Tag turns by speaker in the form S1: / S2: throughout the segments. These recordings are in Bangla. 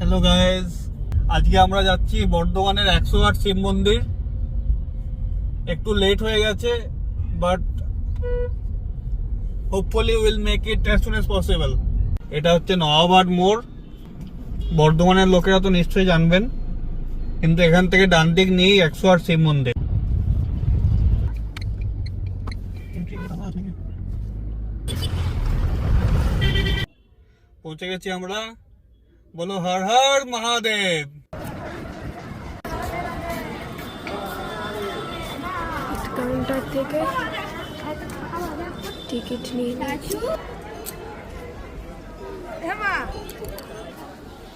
S1: হ্যালো গাইজ, আজকে আমরা যাচ্ছি বর্ধমানের 108 শিব মন্দির। একটু লেট হয়ে গেছে, but hopefully will make it as soon as possible. এটা হচ্ছে নওয়াবাদ মোড়। বর্ধমানের লোকেরা তো নিশ্চয়ই জানবেন, কিন্তু এখান থেকে ডান দিক নিয়েই 108 শিব মন্দির। পৌঁছে গেছি আমরা। বলো হর হর মহাদেব।
S2: কাউন্টার থেকে টিকিট নিয়ে নিয়েছি।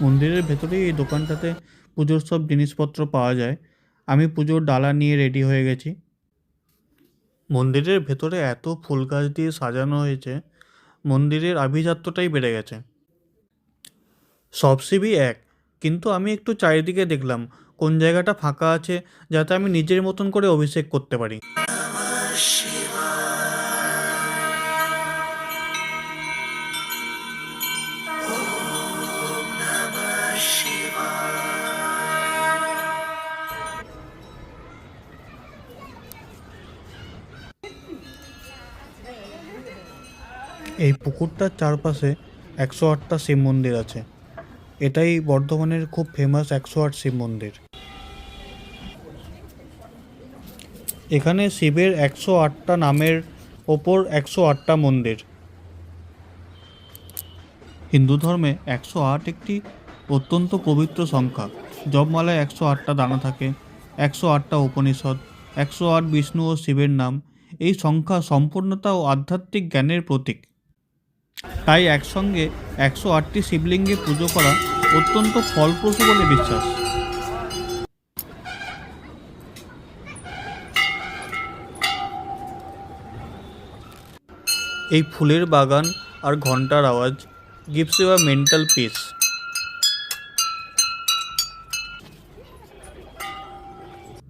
S1: মন্দিরের ভেতরেই এই দোকানটাতে পুজোর সব জিনিসপত্র পাওয়া যায়। আমি পুজোর ডালা নিয়ে রেডি হয়ে গেছি। মন্দিরের ভেতরে এত ফুল গাছ দিয়ে সাজানো হয়েছে, মন্দিরের আভিজাত্যটাই বেড়ে গেছে। সব শিবই এক, কিন্তু আমি একটু চারিদিকে দেখলাম কোন জায়গাটা ফাঁকা আছে, যাতে আমি নিজের মতন করে অভিষেক করতে পারি। এই পুকুরটার চারপাশে 108টা শিব মন্দির আছে। এটাই বর্ধমানের খুব ফেমাস 108 শিব মন্দির। এখানে শিবের 108টা নামের ওপর 108টা মন্দির। হিন্দু ধর্মে 108 একটি অত্যন্ত পবিত্র সংখ্যা। জপমালায় 108টা দানা থাকে, 108টা উপনিষদ, 108 বিষ্ণু ও শিবের নাম। এই সংখ্যা সম্পূর্ণতা ও আধ্যাত্মিক জ্ঞানের প্রতীক। তাই একসঙ্গে 108টি শিবলিঙ্গে পুজো করা অত্যন্ত ফলপ্রসূ বলে বিশ্বাস। এই ফুলের বাগান আর ঘন্টার আওয়াজ gives you a mental piece.